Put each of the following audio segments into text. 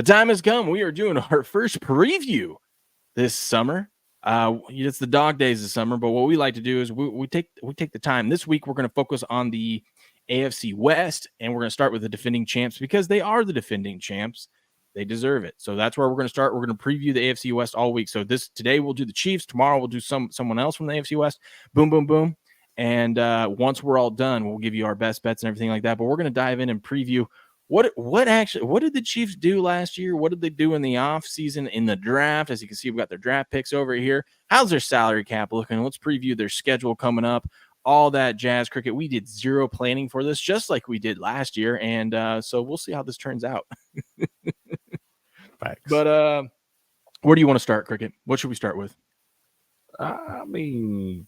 The time has come. We are doing our first preview this summer. It's the dog days this summer, but what we like to do is we take the time. This week we're going to focus on the AFC West, and we're going to start with the defending champs because they are the defending champs. They deserve it. So that's where we're going to start. We're going to preview the AFC West all week. So today we'll do the Chiefs. Tomorrow we'll do someone else from the AFC West. Boom, boom, boom. And once we're all done, we'll give you our best bets and everything like that. But we're going to dive in and preview what did the Chiefs do last year? What did they do in the offseason in the draft? As you can see, we've got their draft picks over here. How's their salary cap looking? Let's preview their schedule coming up. All that jazz. Cricket. We did zero planning for this, just like we did last year. And so we'll see how this turns out. Facts. But where do you want to start, Cricket? What should we start with? I mean,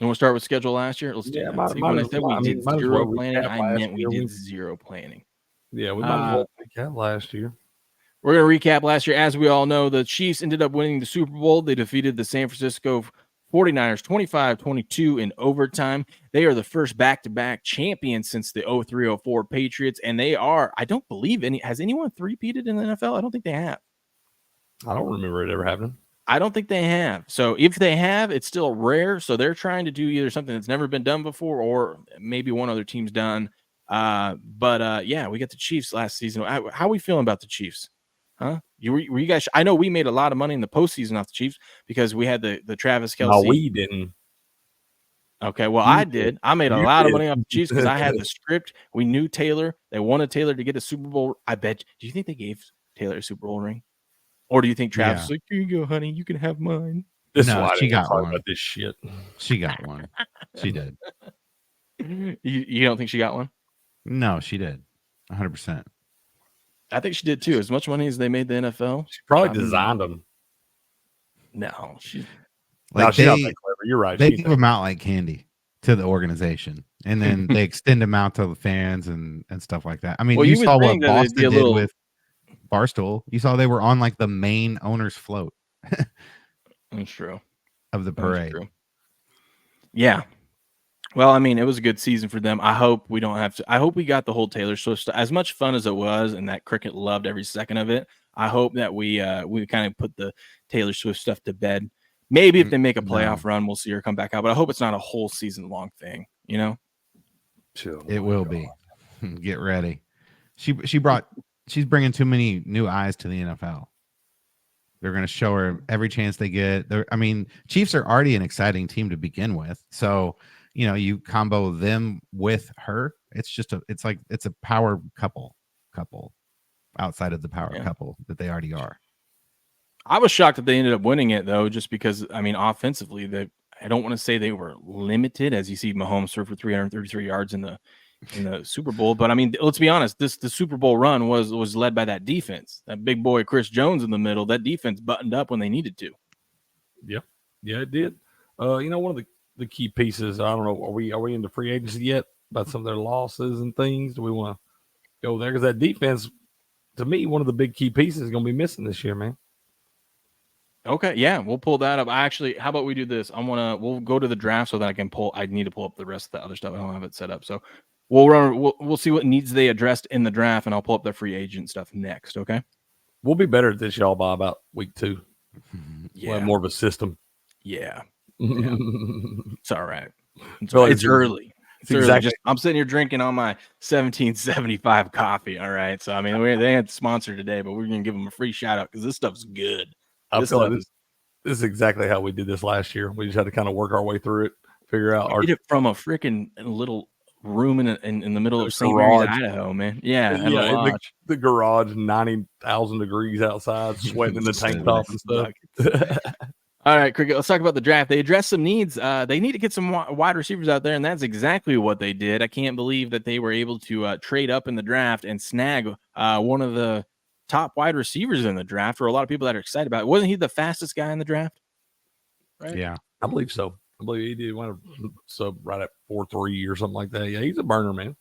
you want to start with schedule last year? Let's do that. When I said we did zero planning, I meant we did zero planning. Yeah, we might as well recap last year. We're going to recap last year. As we all know, the Chiefs ended up winning the Super Bowl. They defeated the San Francisco 49ers 25-22 in overtime. They are the first back-to-back champions since the 03-04 Patriots, and they are, I don't believe has anyone three-peated in the NFL? I don't think they have. I don't remember it ever happening. I don't think they have. So if they have, it's still rare. So they're trying to do either something that's never been done before or maybe one other team's done. But we got the Chiefs last season. How are we feeling about the Chiefs? Huh? Were you guys? I know we made a lot of money in the postseason off the Chiefs because we had the Travis Kelce. No, we didn't. Okay, well, I did. I made a lot of money off the Chiefs because I had the script. We knew Taylor. They wanted Taylor to get a Super Bowl. I bet. Do you think they gave Taylor a Super Bowl ring? Or do you think Travis was like, here you go, honey, you can have mine? She got one. About this shit. She got one. She did. You don't think she got one? No, she did. 100%. I think she did too. As much money as they made the NFL, she probably designed them. No, she's not that clever. You're right. They give them out like candy to the organization, and then they extend them out to the fans and stuff like that. I mean, you saw what Boston did with Barstool. You saw they were on like the main owner's float. That's true. Of the parade. Yeah. Well, I mean, it was a good season for them. I hope we don't have to. I hope we got the whole Taylor Swift. As much fun as it was, and that Cricket loved every second of it. I hope that we kind of put the Taylor Swift stuff to bed. Maybe if they make a playoff run, we'll see her come back out. But I hope it's not a whole season long thing. You know, it will be. Get ready. She's bringing too many new eyes to the NFL. They're going to show her every chance they get. I mean, Chiefs are already an exciting team to begin with. So, you combo them with her. It's a power couple outside of the power couple that they already are. I was shocked that they ended up winning it though, just because, I mean, offensively, I don't want to say they were limited, as you see Mahomes throw for 333 yards in the Super Bowl. But I mean, let's be honest, the Super Bowl run was led by that defense, that big boy Chris Jones in the middle. That defense buttoned up when they needed to. Yeah, it did. One of the key pieces. I don't know. Are we into free agency yet? About some of their losses and things. Do we want to go there? Because that defense, to me, one of the big key pieces is going to be missing this year, man. Okay, yeah, we'll pull that up. How about we do this? We'll go to the draft so that I need to pull up the rest of the other stuff. I don't have it set up, so. We'll see what needs they addressed in the draft, and I'll pull up their free agent stuff next. Okay, we'll be better at this, y'all, by about week 2. Yeah, we'll have more of a system. Yeah. It's all right. It's early. It's early. I'm sitting here drinking on my 1775 coffee. All right, so I mean, they ain't sponsored today, but we're gonna give them a free shout out because this stuff's good. I feel like this is exactly how we did this last year. We just had to kind of work our way through it, figure out. We did it from a freaking little room in the middle of St. Mary's, Idaho, man. Yeah, the garage, 90,000 degrees outside, sweating in the tank top and stuff. All right, Cricket, let's talk about the draft. They addressed some needs. They need to get some wide receivers out there, and that's exactly what they did. I can't believe that they were able to trade up in the draft and snag one of the top wide receivers in the draft for a lot of people that are excited about it. Wasn't he the fastest guy in the draft? Right? Yeah, I believe so. I believe he did want to sub right at 4.3 or something like that. Yeah, he's a burner, man.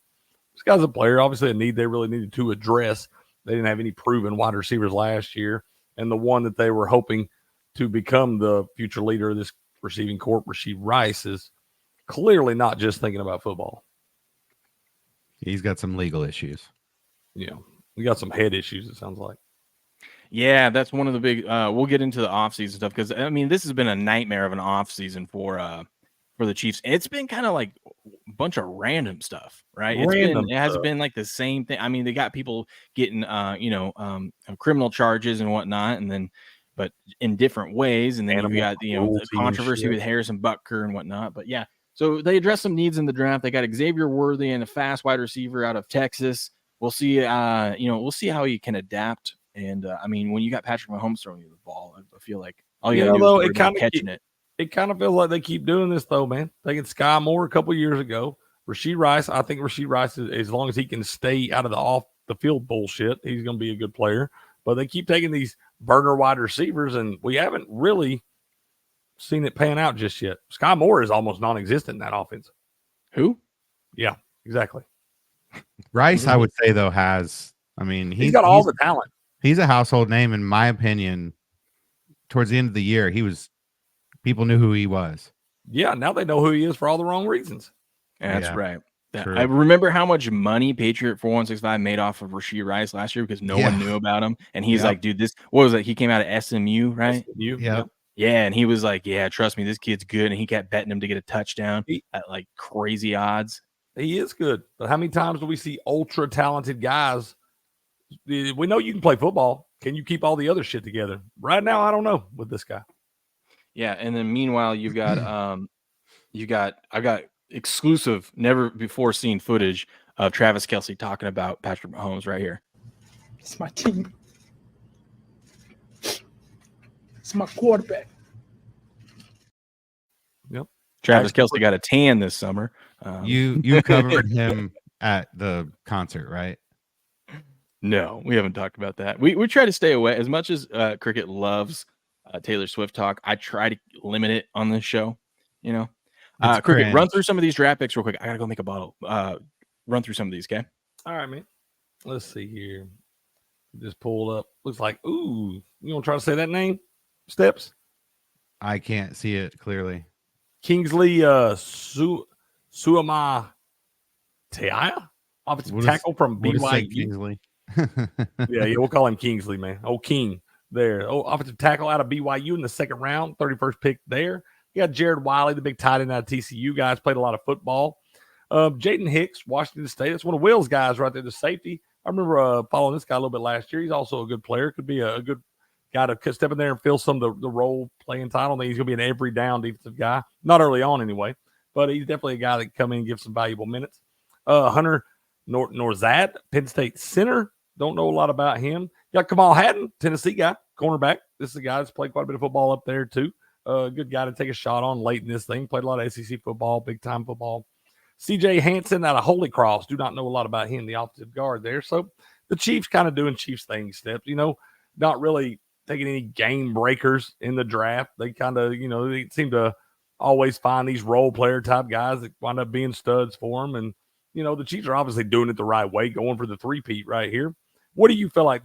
This guy's a player. Obviously, a need they really needed to address. They didn't have any proven wide receivers last year. And the one that they were hoping to become the future leader of this receiving corps, Rashee Rice, is clearly not just thinking about football. He's got some legal issues. Yeah. We got some head issues, it sounds like. Yeah, that's one of the big. We'll get into the offseason stuff because I mean this has been a nightmare of an offseason for the Chiefs. And it's been kind of like a bunch of random stuff, right? Random It hasn't stuff. been like the same thing. I mean, they got people getting criminal charges and whatnot, and then but in different ways. And then you've Animal got the cruelty and controversy shit. with Harrison Butker and whatnot. But yeah, so they addressed some needs in the draft. They got Xavier Worthy and a fast wide receiver out of Texas. We'll see. We'll see how he can adapt. And I mean, when you got Patrick Mahomes throwing you the ball, I feel like all you gotta do is worry about catching it. It kind of feels like they keep doing this though, man. Taking Sky Moore a couple years ago. Rasheed Rice, I think Rasheed Rice, as long as he can stay out of the off the field bullshit, he's going to be a good player. But they keep taking these burner wide receivers, and we haven't really seen it pan out just yet. Sky Moore is almost non-existent in that offense. Who? Yeah, exactly. Rice, I would say though, he's got all the talent. He's a household name, in my opinion. Towards the end of the year, people knew who he was. Yeah, now they know who he is for all the wrong reasons. That's right. I remember how much money Patriot 4165 made off of Rasheed Rice last year because no one knew about him. And he's like, dude, what was it? He came out of SMU, right? Yeah. Yeah. And he was like, yeah, trust me, this kid's good. And he kept betting him to get a touchdown at like crazy odds. He is good. But how many times do we see ultra talented guys? We know you can play football. Can you keep all the other shit together? Right now, I don't know with this guy. Yeah. And then meanwhile, you've got, I got exclusive, never before seen footage of Travis Kelce talking about Patrick Mahomes right here. It's my team. It's my quarterback. Yep. Travis Kelce got a tan this summer. You covered him at the concert, right? No, we haven't talked about that. We try to stay away as much as Cricket loves Taylor Swift talk. I try to limit it on this show. Cricket, run through some of these draft picks real quick. I gotta go make a bottle. Run through some of these, okay? All right, man. Let's see here. Just pulled up. Looks like, ooh, you want to try to say that name? Steps? I can't see it clearly. Kingsley Suama Teia, offensive tackle from BYU. Kingsley. yeah, we'll call him Kingsley, man. Oh, King there. Oh, offensive tackle out of BYU in the second round, 31st pick there. You got Jared Wiley, the big tight end out of TCU. Guys played a lot of football. Jaden Hicks, Washington State. That's one of Will's guys right there, the safety. I remember following this guy a little bit last year. He's also a good player. Could be a good guy to step in there and fill some of the role playing time. I don't think he's going to be an every down defensive guy. Not early on anyway, but he's definitely a guy that can come in and give some valuable minutes. Hunter Norzad, Penn State center. Don't know a lot about him. You got Kamal Hatton, Tennessee guy, cornerback. This is a guy that's played quite a bit of football up there too. Good guy to take a shot on late in this thing. Played a lot of SEC football, big-time football. C.J. Hansen out of Holy Cross. Do not know a lot about him, the offensive guard there. So the Chiefs kind of doing Chiefs things, Steps. Not really taking any game breakers in the draft. They kind of, they seem to always find these role player type guys that wind up being studs for them. And, the Chiefs are obviously doing it the right way, going for the three-peat right here. What do you feel like?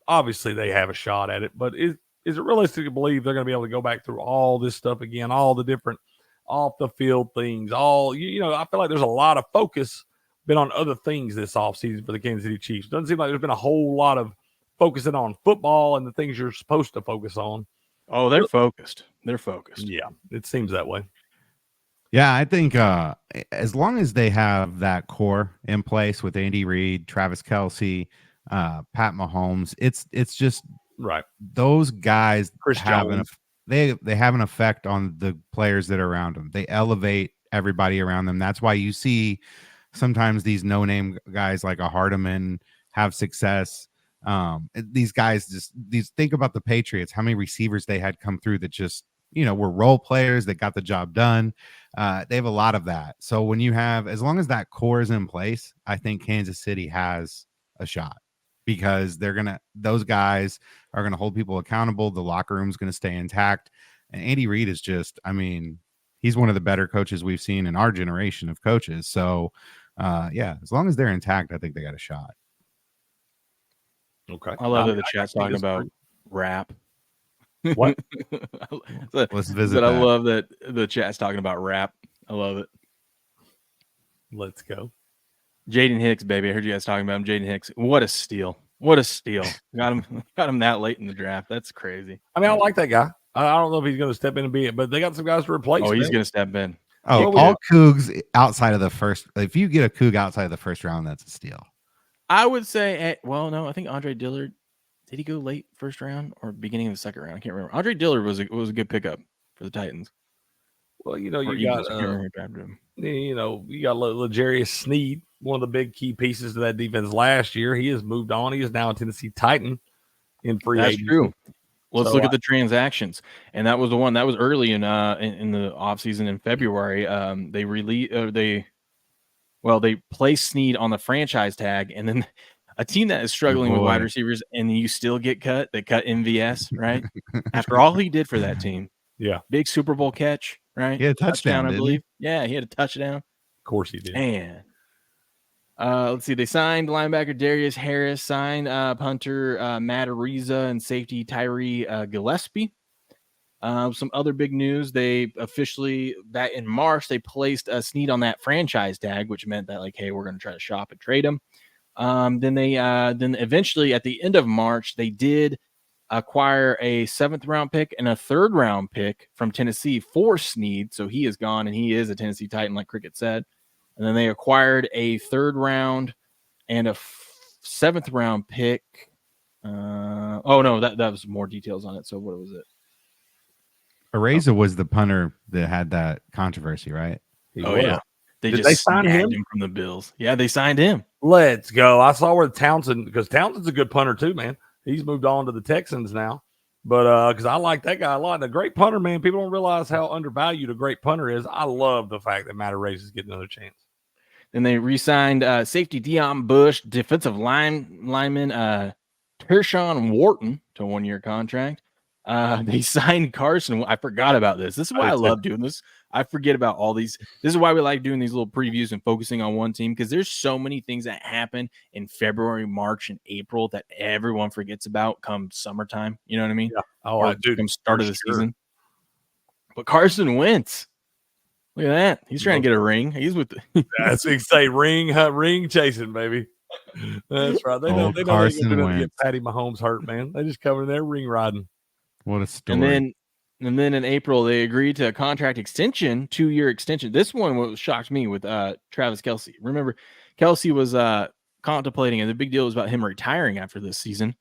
Obviously, they have a shot at it, but is it realistic to believe they're going to be able to go back through all this stuff again, all the different off the field things, I feel like there's a lot of focus been on other things this offseason for the Kansas City Chiefs. Doesn't seem like there's been a whole lot of focusing on football and the things you're supposed to focus on. Oh, they're focused. They're focused. Yeah, it seems that way. Yeah, I think as long as they have that core in place with Andy Reid, Travis Kelce, Pat Mahomes, it's just right. Those guys Chris Jones. They have an effect on the players that are around them. They elevate everybody around them. That's why you see sometimes these no-name guys like a Hardeman have success. These guys think about the Patriots, how many receivers they had come through that just, were role players that got the job done. They have a lot of that. So when you have, as long as that core is in place, I think Kansas City has a shot. Because those guys are going to hold people accountable. The locker room's going to stay intact. And Andy Reid is just, he's one of the better coaches we've seen in our generation of coaches. So, as long as they're intact, I think they got a shot. Okay. I love that the chat's talking about rap. What? Let's visit. I love that the chat's talking about rap. I love it. Let's go. Jaden Hicks, baby. I heard you guys talking about him. Jaden Hicks. What a steal. What a steal! Got him that late in the draft. That's crazy. I mean, I like that guy. I don't know if he's going to step in and be it, but they got some guys to replace. Oh, he's man. going to step in. Oh, all Cougs outside of the first. If you get a Coug outside of the first round, that's a steal. I would say, well, no, I think Andre Dillard. Did he go late first round or beginning of the second round? I can't remember. Andre Dillard was a good pickup for the Titans. Well, you Or got Eagles. I can't remember who drafted him. you got L'Jarius Sneed, one of the big key pieces to that defense last year. He has moved on. He is now a Tennessee Titan in free agency. That's true. Let's look at the transactions, and that was the one that was early in the offseason in February. They placed Snead on the franchise tag, and then a team that is struggling with wide receivers, and you still get cut. They cut MVS, right? After all he did for that team. Yeah. Big Super Bowl catch, right? He had a touchdown, I believe. Yeah, he had a touchdown. Of course he did. And let's see. They signed linebacker Darius Harris, signed punter Matt Ariza, and safety Tyree Gillespie. Some other big news. They officially, back in March, they placed Snead on that franchise tag, which meant that, like, hey, we're going to try to shop and trade him. Then eventually at the end of March, they did acquire a 7th round pick and a 3rd round pick from Tennessee for Snead. So he is gone, and he is a Tennessee Titan, like Cricket said. And then they acquired a 3rd round and a 7th round pick. That was more details on it. So what was it? Ariza was the punter that had that controversy, right? Yeah. Did they sign him from the Bills? Yeah, they signed him. Let's go. I saw where Townsend, because Townsend's a good punter too, man. He's moved on to the Texans now. But because I like that guy a lot. And a great punter, man. People don't realize how undervalued a great punter is. I love the fact that Matt Ariza is getting another chance. Then they re-signed safety Deion Bush, defensive lineman Tershawn Wharton to a 1-year contract. They signed Carson. I forgot about this. This is why I love doing this. I forget about all these. This is why we like doing these little previews and focusing on one team, because there's so many things that happen in February, March, and April that everyone forgets about come summertime. You know what I mean? Yeah. Oh, come start of the season. But Carson Wentz, look at that. He's trying to get a ring. He's with the that's what you say, ring chasing, baby. That's right. They know they're going to get Patty Mahomes hurt, man. They just coming in there ring riding. What a story. And then in April, they agreed to a contract extension, 2-year extension. This one shocked me with Travis Kelce. Remember, Kelce was contemplating, and the big deal was about him retiring after this season.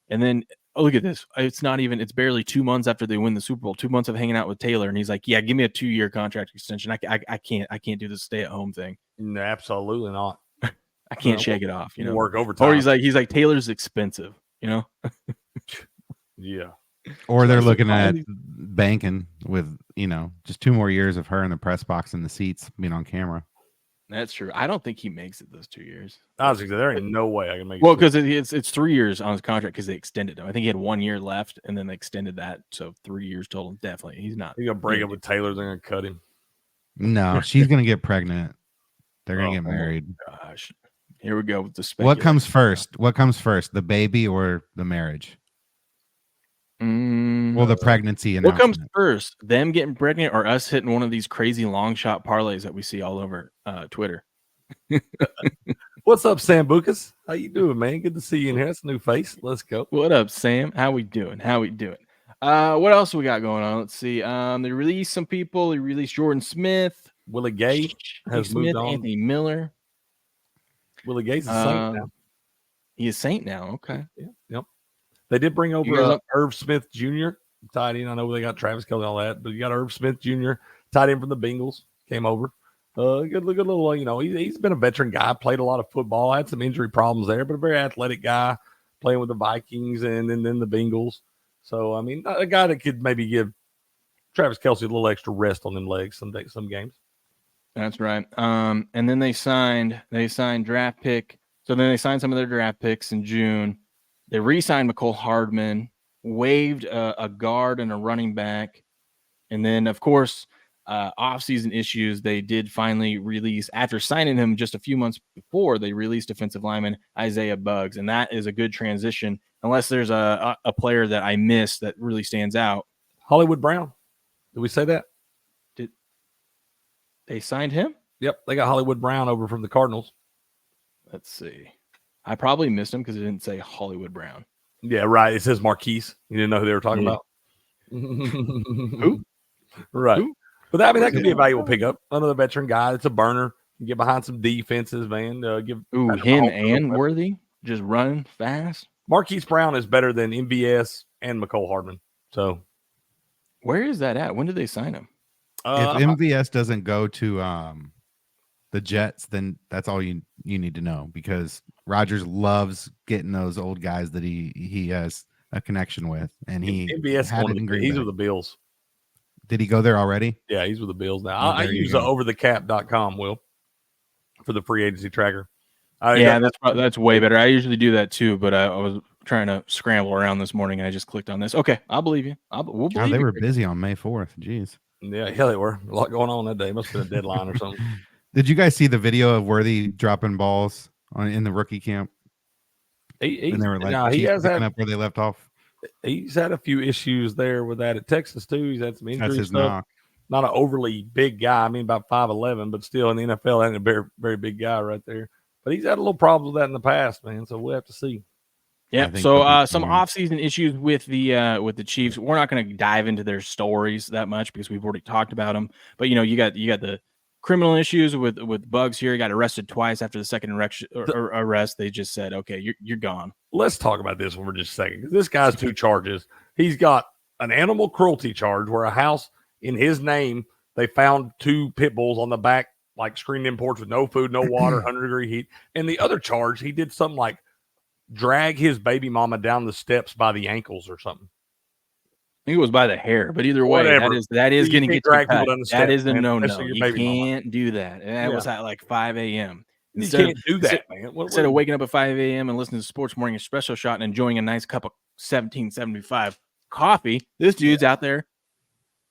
And then, look at this. It's barely 2 months after they win the Super Bowl, 2 months of hanging out with Taylor. And he's like, yeah, give me a 2-year contract extension. I can't do this stay-at-home thing. No, absolutely not. I can't shake it off, Work overtime. Or he's like, Taylor's expensive, Yeah. Or they're looking at banking with, just 2 more years of her in the press box and the seats being on camera. That's true. I don't think he makes it those 2 years. Honestly, there ain't no way I can make it. Well, because it's 3 years on his contract because they extended him. I think he had 1 year left, and then they extended that. So 3 years total. Definitely. He's not. He's going to break up with Taylor. They're going to cut him. No, she's going to get pregnant. They're going to get married. Gosh. Here we go with the What comes first? The baby or the marriage? Well, the pregnancy. What comes first? Them getting pregnant or us hitting one of these crazy long shot parlays that we see all over Twitter? What's up, Sam Bucas? How you doing, man? Good to see you in here. That's a new face. Let's go. What up, Sam? How we doing? What else we got going on? Let's see. They released some people. They released Jordan Smith. Willie Gay has moved on. Anthony Miller. Willie Gay's a Saint now. He is Saint now. Okay. Yeah. Yep. They did bring over Irv Smith Jr. tight end. I know they got Travis Kelce and all that, but you got Irv Smith Jr. tight end from the Bengals. Came over. Good little, he's been a veteran guy, played a lot of football, had some injury problems there, but a very athletic guy playing with the Vikings and then the Bengals. So, I mean, a guy that could maybe give Travis Kelce a little extra rest on them legs some games. That's right. And then they signed draft pick. So then they signed some of their draft picks in June. They re-signed McCole Hardman, waived a guard and a running back. And then, of course, off-season issues, they did finally release, after signing him just a few months before, they released defensive lineman Isaiah Buggs. And that is a good transition, unless there's a player that I missed that really stands out. Hollywood Brown. Did we say that? Did they signed him? Yep, they got Hollywood Brown over from the Cardinals. Let's see. I probably missed him because it didn't say Hollywood Brown. Yeah, right. It says Marquise. You didn't know who they were talking about. Who? Right. Who? But that could be a valuable pickup. Another veteran guy. It's a burner. You get behind some defenses, man. Give Patrick Him Mahomes and Worthy just running fast. Marquise Brown is better than MVS and McCole Hardman. So where is that at? When did they sign him? If MVS doesn't go to the Jets, then that's all you need to know, because Rodgers loves getting those old guys that he has a connection with, and MVS had it in Green he's Bay. with the Bills. Did he go there already? Yeah, he's with the Bills now. Oh, I use overthecap.com, Will, for the free agency tracker. That's way better. I usually do that too, but I was trying to scramble around this morning and I just clicked on this. Okay, I'll believe you. We'll believe they you. were busy on May 4th. Jeez. Yeah, they were. A lot going on that day. Must have been a deadline or something. Did you guys see the video of Worthy dropping balls in the rookie camp? And they were like, he has had up where they left off. He's had a few issues there with that at Texas too. He's had some injuries. That's his stuff. knock. Not an overly big guy. I mean, about 5'11", but still in the NFL, ain't a very, very big guy right there. But he's had a little problems with that in the past, man. So we'll have to see. Yeah. So some off-season issues with the Chiefs. We're not going to dive into their stories that much because we've already talked about them. But you got the criminal issues with Bugs here. He got arrested twice after the second arrest. They just said, okay, you're gone. Let's talk about this one for just a second. This guy's two charges. He's got an animal cruelty charge where a house in his name, they found 2 pit bulls on the back, like screened-in porch with no food, no water, 100-degree heat. And the other charge, he did something like drag his baby mama down the steps by the ankles or something. I think it was by the hair, but either way, that is going to get you cut. That is a no-no. You can't do that. And that was at like 5 a.m. You can't do that, man. Instead of waking up at 5 a.m. and listening to Sports Morning Espresso Shot and enjoying a nice cup of 1775 coffee, this dude's out there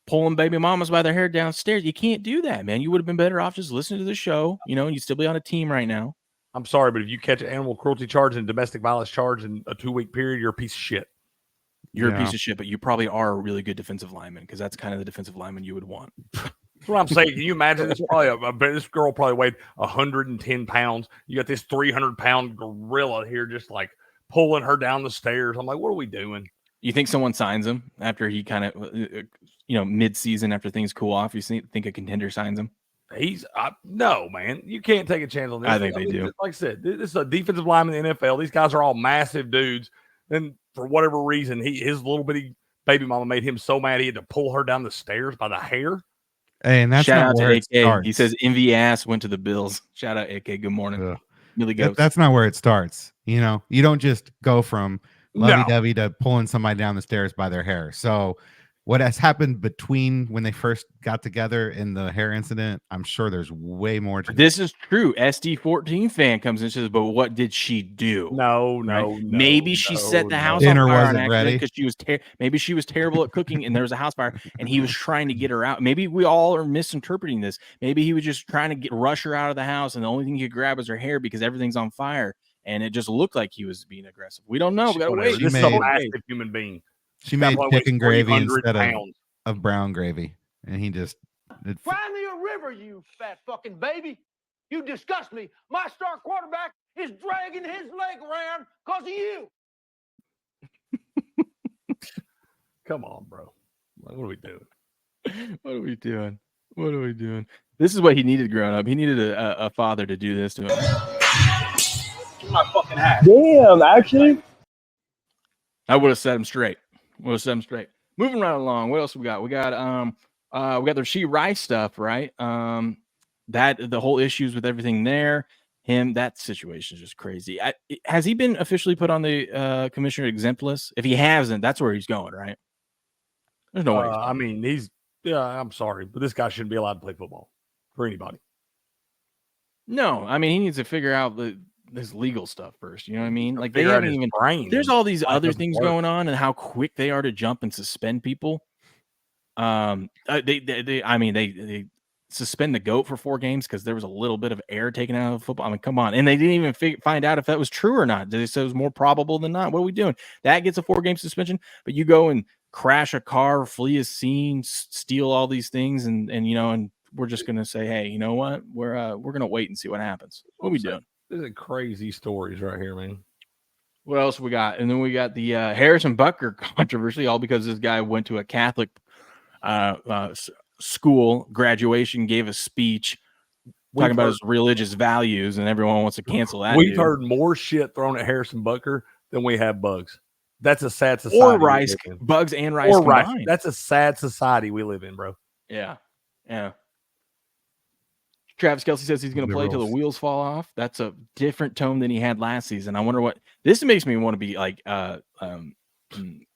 pulling baby mamas by their hair downstairs. You can't do that, man. You would have been better off just listening to the show, and you'd still be on a team right now. I'm sorry, but if you catch an animal cruelty charge and domestic violence charge in a 2-week period, you're a piece of shit. You're a piece of shit, but you probably are a really good defensive lineman, because that's kind of the defensive lineman you would want. That's what I'm saying. Can you imagine? This girl probably weighed 110 pounds. You got this 300-pound gorilla here just like pulling her down the stairs. I'm like, what are we doing? You think someone signs him after he kind of, mid-season after things cool off? You think a contender signs him? No, man. You can't take a chance on this. I think they do. Like I said, this is a defensive lineman in the NFL. These guys are all massive dudes. And for whatever reason, his little bitty baby mama made him so mad he had to pull her down the stairs by the hair. Hey, and that's shout not out where to it starts. He says Envy ass went to the Bills. Shout out AK. Good morning. Millie Ghost. That's not where it starts. You don't just go from lovey-dovey to pulling somebody down the stairs by their hair. So what has happened between when they first got together in the hair incident, I'm sure there's way more to this. Is true. SD14 fan comes and says, but what did she do? No. Maybe she set the house on fire on accident because she was maybe she was terrible at cooking and there was a house fire and he was trying to get her out. Maybe we all are misinterpreting this. Maybe he was just trying to rush her out of the house and the only thing he could grab was her hair because everything's on fire and it just looked like he was being aggressive. We don't know. We gotta wait. This is a massive human being. She made chicken gravy instead of brown gravy, and he just Fry me a river, you fat fucking baby. You disgust me. My star quarterback is dragging his leg around because of you. Come on, bro. What are we doing? What are we doing? What are we doing? This is what he needed growing up. He needed a father to do this to him. My fucking hat. Damn, actually. I would have set him straight. Moving right along. What else we got? We got the Rashee Rice stuff, right? That the whole issues with everything there. That situation is just crazy. Has he been officially put on the commissioner exempt list? If he hasn't, that's where he's going, right? There's no way. I mean, I'm sorry, but this guy shouldn't be allowed to play football for anybody. No, I mean, he needs to figure out this legal stuff first. You know what I mean? Like they haven't even. There's all these other things going on, and how quick they are to jump and suspend people. They suspend the GOAT for 4 games because there was a little bit of air taken out of football. I mean, come on, and they didn't even find out if that was true or not. They said it was more probable than not. What are we doing? That gets a 4-game suspension, but you go and crash a car, flee a scene, steal all these things, and we're just gonna say, hey, you know what? We're gonna wait and see what happens. What are we doing? These are crazy stories right here, man. What else we got? And then we got the Harrison Butker controversy, all because this guy went to a Catholic school graduation, gave a speech talking about his religious values, and everyone wants to cancel that. We've heard more shit thrown at Harrison Butker than we have bugs. That's a sad society. Or rice, bugs and rice combined. Rice. That's a sad society we live in, bro. Yeah. Travis Kelce says he's going to play till the wheels fall off. That's a different tone than he had last season. I wonder what this makes me want to be like. I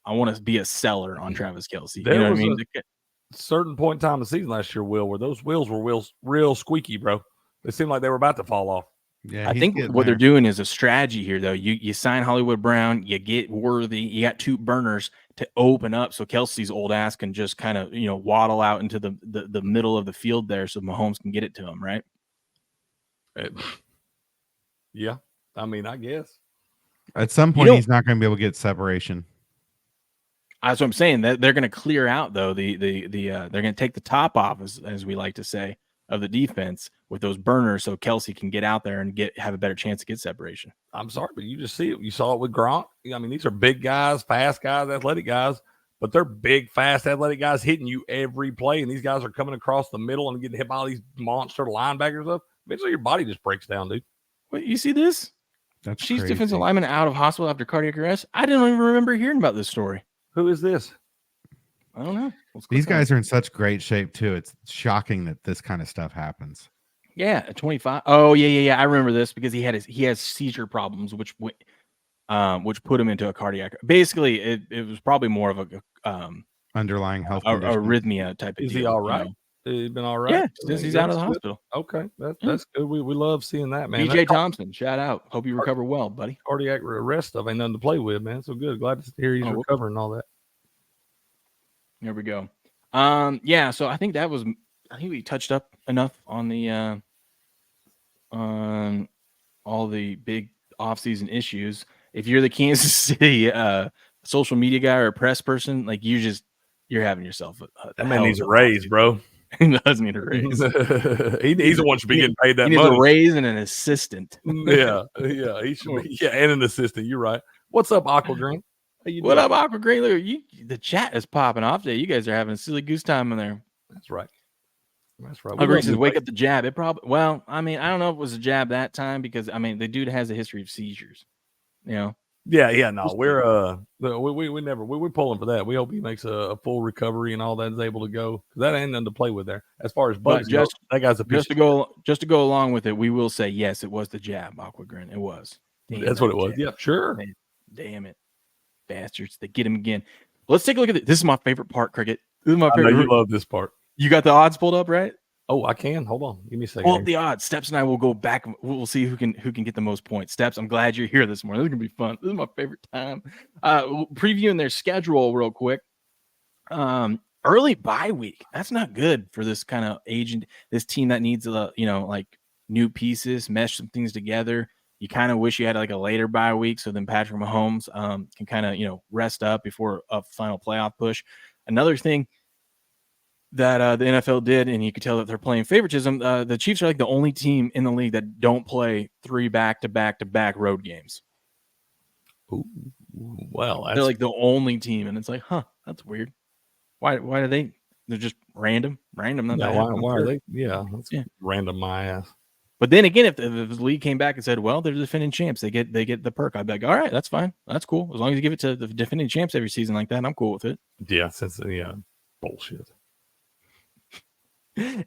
want to be a seller on Travis Kelce. You know what I mean? Certain point in time of the season last year, where those wheels were real squeaky, bro. They seemed like they were about to fall off. Yeah, I think what they're doing is a strategy here, though. You sign Hollywood Brown, you get Worthy, you got two burners to open up, so Kelce's old ass can just kind of waddle out into the middle of the field there, so Mahomes can get it to him, right? Yeah, I mean, I guess at some point he's not going to be able to get separation. That's what I'm saying. That they're going to clear out though they're going to take the top off, as we like to say, of the defense with those burners, so Kelce can get out there and have a better chance to get separation. I'm sorry, but you just see it. You saw it with Gronk. I mean, these are big guys, fast guys, athletic guys, but they're big, fast, athletic guys hitting you every play, and these guys are coming across the middle and getting hit by all these monster linebackers up. Eventually, your body just breaks down, dude. Wait, you see this? That's Chiefs crazy. defensive lineman out of hospital after cardiac arrest. I didn't even remember hearing about this story. Who is this? I don't know. These guys are in such great shape too. It's shocking that this kind of stuff happens. Yeah, at 25. Oh, yeah. I remember this because he has seizure problems, which put him into a cardiac. Basically, it was probably more of a underlying health condition. arrhythmia type of deal. Is he all right? He's been all right. Yeah, since he's out of the hospital. Okay, that's good. We love seeing that, man. BJ Thompson, shout out. Hope you recover well, buddy. Cardiac arrest stuff ain't nothing to play with, man. So good. Glad to hear he's recovering and all that. There we go. Yeah. So I think we touched up enough on the on all the big offseason issues. If you're the Kansas City social media guy or a press person, like you're having yourself that man needs a raise, bro. He does need a raise. He's the one should be getting paid that he money. Needs a raise and an assistant. yeah, he should be. Yeah, and an assistant. You're right. What's up, Aqua Green? What up, Aqua Green? Look, the chat is popping off today. You guys are having a silly goose time in there. That's right. Aqua Green says, "Wake up the jab." It probably. Well, I mean, I don't know if it was a jab that time because I mean, the dude has a history of seizures. Yeah. No, we're we're pulling for that. We hope he makes a full recovery and all that is able to go. That ain't nothing to play with there. As far as bugs, that guy's just to go along with it. We will say yes, it was the jab, Aqua Green. It was. That's what it was. Yeah, sure. Damn it, bastards! They get him again. Let's take a look at this. This is my favorite part, Cricket. This is my favorite. You love this part. You got the odds pulled up, right? Oh, I can. Hold on. Give me a second. Pull up the odds. Steps and I will go back. We'll see who can get the most points. Steps, I'm glad you're here this morning. This is gonna be fun. This is my favorite time. Previewing their schedule real quick. Early bye week. That's not good for this kind of agent. This team that needs like new pieces, mesh some things together. You kind of wish you had like a later bye week, so then Patrick Mahomes can kind of rest up before a final playoff push. Another thing that the NFL did, and you could tell that they're playing favoritism. The Chiefs are like the only team in the league that don't play 3 back-to-back road games. Ooh, well, they're like the only team, and it's like, that's weird. Why do they? They're just random. Why are they? Yeah, that's random. My ass. But then again, if the league came back and said, "Well, they're defending champs, they get the perk," I'd be like, "All right, that's fine, that's cool. As long as you give it to the defending champs every season like that, I'm cool with it." Yeah, bullshit.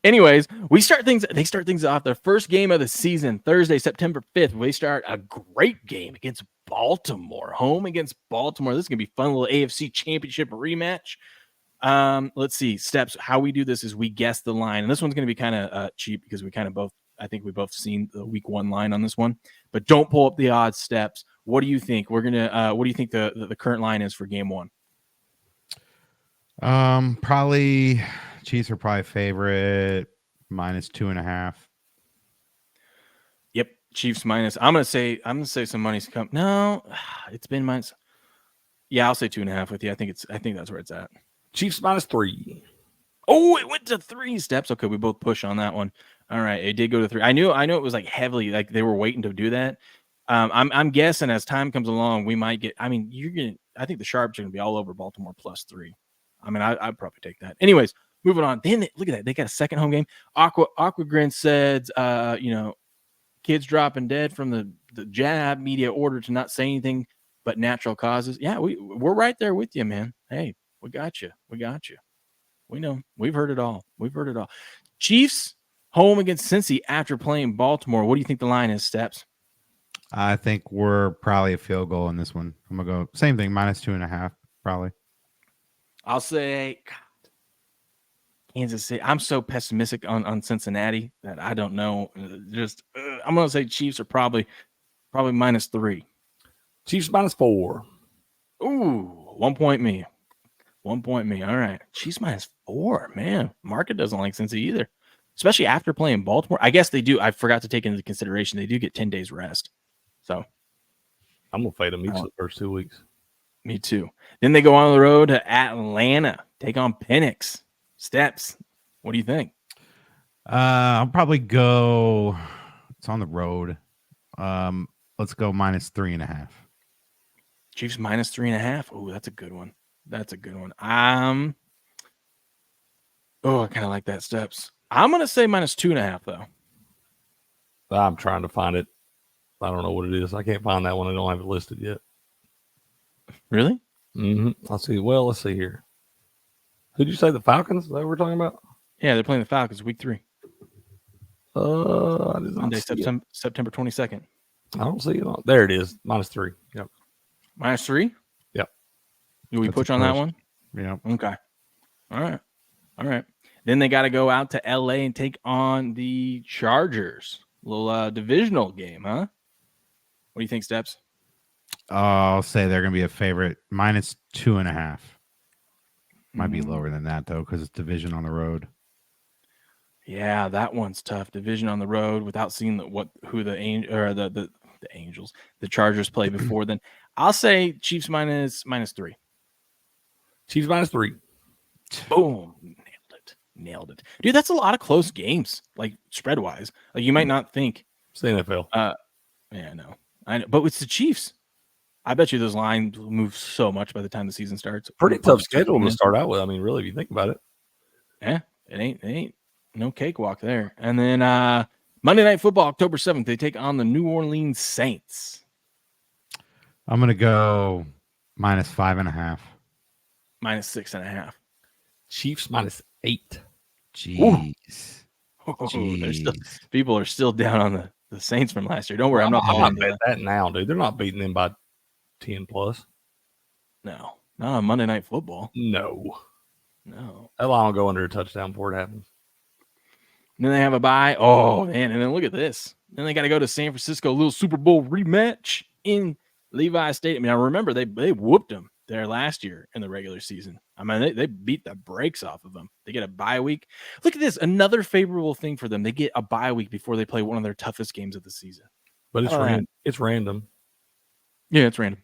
Anyways, they start things off. Their first game of the season, Thursday, September 5th. We start a great game against Baltimore, home against Baltimore. This is gonna be fun, little AFC Championship rematch. Let's see, Steps. How we do this is we guess the line, and this one's gonna be kind of cheap because we kind of both. I think we both seen the week 1 line on this one, but don't pull up the odds. Steps. What do you think? What do you think the current line is for game 1? Probably Chiefs are probably favorite -2.5. Yep, Chiefs minus. I'm gonna say some money's come. No, it's been minus. Yeah, I'll say 2.5 with you. I think that's where it's at. Chiefs -3. Oh, it went to 3 Steps. Okay, we both push on that one. All right, it did go to 3. I knew it was like heavily, like they were waiting to do that. I'm guessing as time comes along, we might get. I mean, I think the sharps are gonna be all over Baltimore +3. I mean, I'd probably take that. Anyways, moving on. Then look at that, they got a second home game. Aqua Grin said, kids dropping dead from the jab. Media order to not say anything but natural causes. Yeah, we're right there with you, man. Hey, we got you. We know. We've heard it all. Chiefs home against Cincy after playing Baltimore. What do you think the line is, Steps? I think we're probably a field goal in this one. I'm gonna go same thing, -2.5, probably. I'll say Kansas City. I'm so pessimistic on Cincinnati that I don't know. I'm gonna say Chiefs are probably -3. Chiefs -4. Ooh, 1 point me. 1 point me. All right. Chiefs -4. Man, market doesn't like Cincy either, especially after playing Baltimore. I guess they do. I forgot to take into consideration they do get 10 days rest. So I'm gonna fade them each of the first 2 weeks. me too. Then they go on the road to Atlanta, take on Penix. Steps. What do you think? I'll probably go. It's on the road. Let's go -3.5. Chiefs -3.5. Oh, that's a good one. I kind of like that, Steps. I'm gonna say -2.5 though. I'm trying to find it. I don't know what it is. I can't find that one. I don't have it listed yet. Really? Mm-hmm. I'll see. Well, let's see here. Who'd you say, the Falcons? Is that what we're talking about? Yeah, they're playing the Falcons week 3. I did not Monday, see it. September 22nd. I don't see it on. There it is. -3. Yep. -3? Yep. Do we That's push a on that push. one? Yeah. Okay. All right. Then they got to go out to LA and take on the Chargers. A little divisional game, huh? What do you think, Steps? I'll say they're gonna be a favorite, -2.5. Might be lower than that though, because it's division on the road. Yeah, that one's tough. Division on the road without seeing who the Angels, the Chargers play before then. I'll say Chiefs -3. Chiefs -3. Boom. Nailed it. Dude, that's a lot of close games, like spread wise. Like you might not think. It's the NFL. Yeah, no. I know, but it's the Chiefs. I bet you those lines will move so much by the time the season starts. Pretty tough schedule to start out with. I mean, really, if you think about it. Yeah, it ain't no cakewalk there. And then Monday Night Football, October 7th, they take on the New Orleans Saints. I'm gonna go -5.5. -6.5. Chiefs -8. Jeez. People are still down on the Saints from last year. Don't worry, I'm not betting that now, dude. They're not beating them by 10 plus. No, not on Monday Night Football. No. No. That line will go under a touchdown before it happens. And then they have a bye. Oh, man. And then look at this. Then they got to go to San Francisco, a little Super Bowl rematch in Levi Stadium. Now, remember, they whooped them there last year in the regular season. I mean, they beat the brakes off of them. They get a bye week. Look at this. Another favorable thing for them. They get a bye week before they play one of their toughest games of the season. But it's random. Yeah, it's random.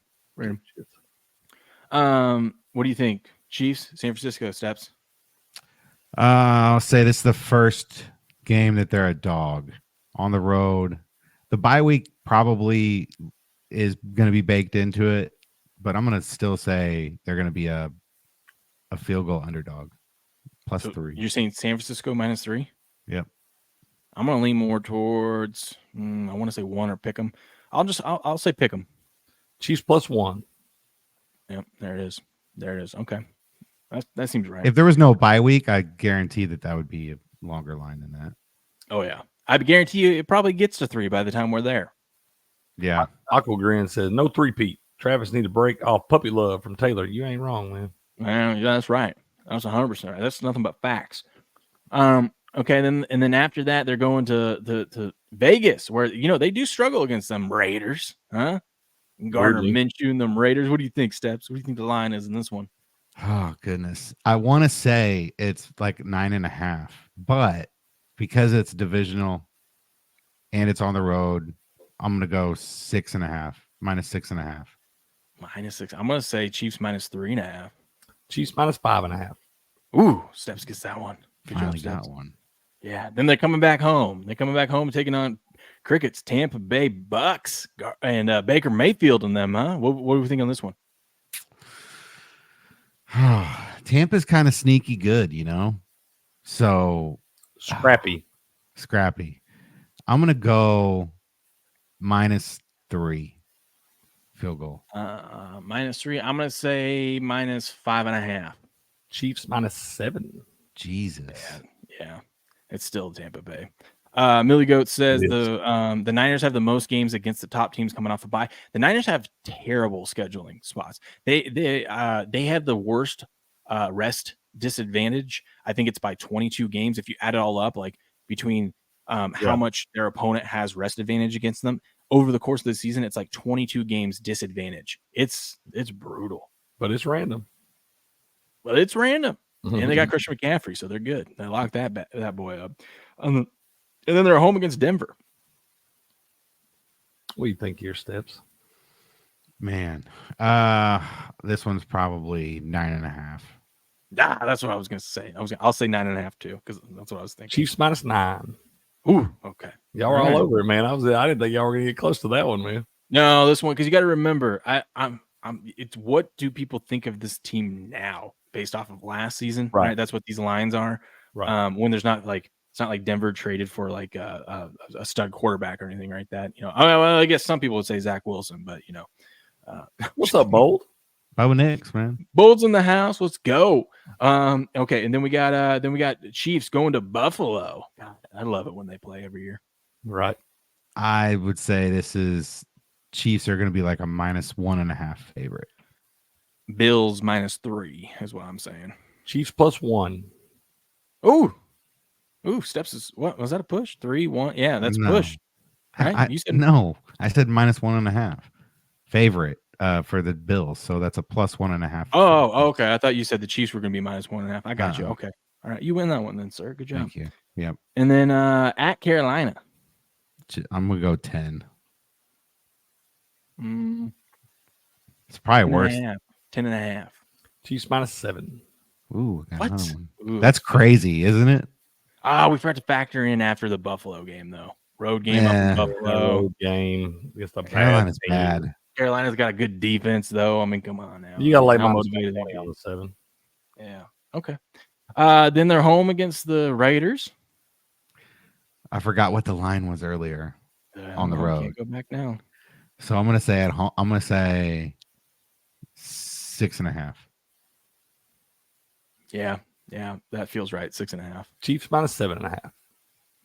What do you think? Chiefs, San Francisco, Steps? I'll say this is the first game that they're a dog on the road. The bye week probably is going to be baked into it, but I'm going to still say they're going to be a field goal underdog, +3. You're saying San Francisco -3? Yep. I'm going to lean more towards, I want to say 1 or pick them. I'll say pick them. Chiefs +1. Yep, there it is. Okay. That seems right. If there was no bye week, I guarantee that would be a longer line than that. Oh, yeah. I guarantee you it probably gets to 3 by the time we're there. Yeah. Aqua Grin says, no 3-peat. Travis need a break off puppy love from Taylor. You ain't wrong, man. Well, yeah, that's right. That's 100% right. That's nothing but facts. Okay, and then after that, they're going to Vegas, where they do struggle against them Raiders, huh? Gardner Minshew and them Raiders. What do you think, Steps? What do you think the line is in this one? Oh, goodness. I want to say it's like 9.5, but because it's divisional and it's on the road, I'm going to go 6.5, -6.5. -6. I'm going to say Chiefs -3.5. Chiefs -5.5. Ooh, Steps gets that one. Good Finally job, got Steps. one. Yeah. Then they're coming back home. They're coming back home taking on Cricket's Tampa Bay Bucks and Baker Mayfield and them, huh? What do we think on this one? Tampa's kind of sneaky good, So Scrappy. Scrappy. I'm gonna go -3 field goal. -3. I'm gonna say -5.5. Chiefs -7. Jesus. Yeah. It's still Tampa Bay. Millie Goat says the Niners have the most games against the top teams coming off a bye. The Niners have terrible scheduling spots. They have the worst rest disadvantage. I think it's by 22 games. If you add it all up, like between how much their opponent has rest advantage against them over the course of the season, it's like 22 games disadvantage. It's brutal, but it's random. And they got Christian McCaffrey, so they're good. They locked that boy up. And then they're home against Denver. What do you think here, Steps? Man, this one's probably 9.5. That's what I was gonna say. I'll say 9.5 too, because that's what I was thinking. Chiefs -9. Ooh, okay. Y'all were all over it, man. I didn't think y'all were gonna get close to that one, man. No, this one, because you got to remember, it's what do people think of this team now based off of last season, right? That's what these lines are. Right. When there's not like it's not like Denver traded for like a stud quarterback or anything like that. I guess some people would say Zach Wilson, but what's up, Bold? Bo Nix, man. Bold's in the house. Let's go. Okay, and then we got Chiefs going to Buffalo. God, I love it when they play every year. Right. I would say this is Chiefs are going to be like a -1.5 favorite. Bills -3 is what I'm saying. Chiefs +1. Ooh, Steps is what was that a push? 3-1. Yeah, that's push. Right? You said no. I said -1.5 favorite for the Bills, so that's a +1.5. Oh, okay. I thought you said the Chiefs were going to be -1.5. I got you. Okay, all right. You win that one then, sir. Good job. Thank you. Yep. And then at Carolina, I'm gonna go 10. Mm, It's probably worse. 10.5. Chiefs -7. Ooh, got What? another one. Ooh. That's crazy, isn't it? We forgot to factor in after the Buffalo game though. Road game up in Buffalo. Road game against the Carolina's bad team. bad. Carolina's got a good defense though. I mean, come on now. You gotta lay How motivated motivated on the 7. Yeah. Okay. Then they're home against the Raiders. I forgot what the line was earlier on the road. Can't go back now. So I'm gonna say at home. I'm gonna say 6.5. Yeah, that feels right. 6.5. Chiefs -7.5.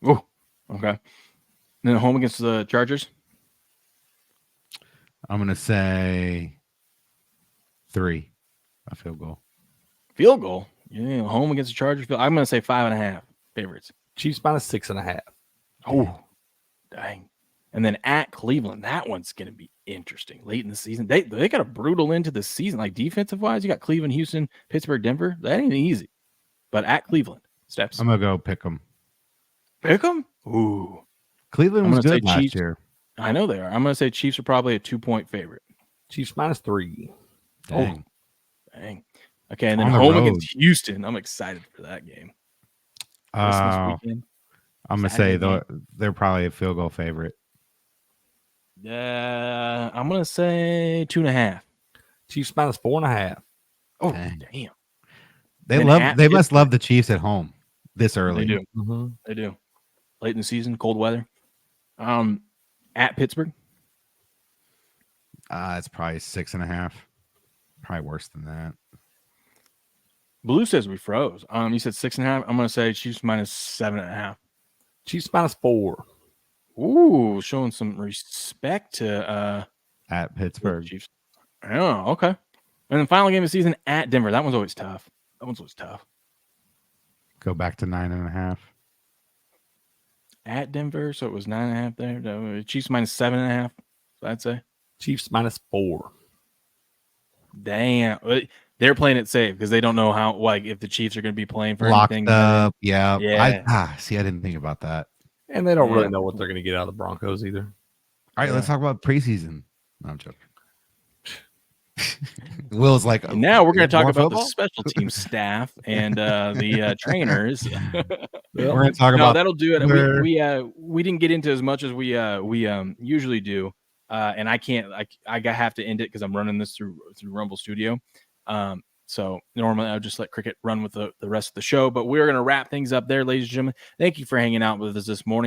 Oh, okay. Then home against the Chargers. I'm gonna say 3. A field goal. Field goal. Yeah, home against the Chargers. I'm gonna say 5.5 favorites. Chiefs -6.5. Oh, dang. And then at Cleveland, that one's going to be interesting late in the season. They got a brutal end to the season, like defensive wise. You got Cleveland, Houston, Pittsburgh, Denver. That ain't easy. But at Cleveland, Steps. I'm gonna go pick them. Pick them. Ooh, Cleveland was good last year. I know they are. I'm going to say Chiefs are probably a 2-point favorite. Chiefs -3. Dang. Oh, dang. Okay, and then On the home road. against Houston. I'm excited for that game. Christmas weekend. I'm gonna say they're probably a field goal favorite. I'm gonna say 2.5. Chiefs -4.5. Oh, Dang. damn. They must love the Chiefs at home this early. They do. Mm-hmm. They do. Late in the season, cold weather. At Pittsburgh. It's probably 6.5. Probably worse than that. Blue says we froze. You said 6.5. I'm gonna say Chiefs -7.5. Chiefs -4. Ooh, showing some respect to At Pittsburgh. Chiefs. Oh, okay. And then final game of the season at Denver. That one's always tough. Go back to 9.5. At Denver, so it was 9.5 there. No, Chiefs -7.5. So I'd say. Chiefs -4. Damn, they're playing it safe because they don't know how. Like if the Chiefs are going to be playing for Locked anything. up. Yeah. Yeah. See, I didn't think about that. And they don't Yeah. really know what they're going to get out of the Broncos either. All right, let's talk about preseason. No, I'm joking. Will's like, And now we're going to talk more about football? the special team staff and the trainers. We're going to talk No, about that'll do it. their- We didn't get into as much as we usually do, and I can't. I have to end it because I'm running this through Rumble Studio. So normally I would just let Cricket run with the rest of the show, but we're going to wrap things up there, ladies and gentlemen. Thank you for hanging out with us this morning.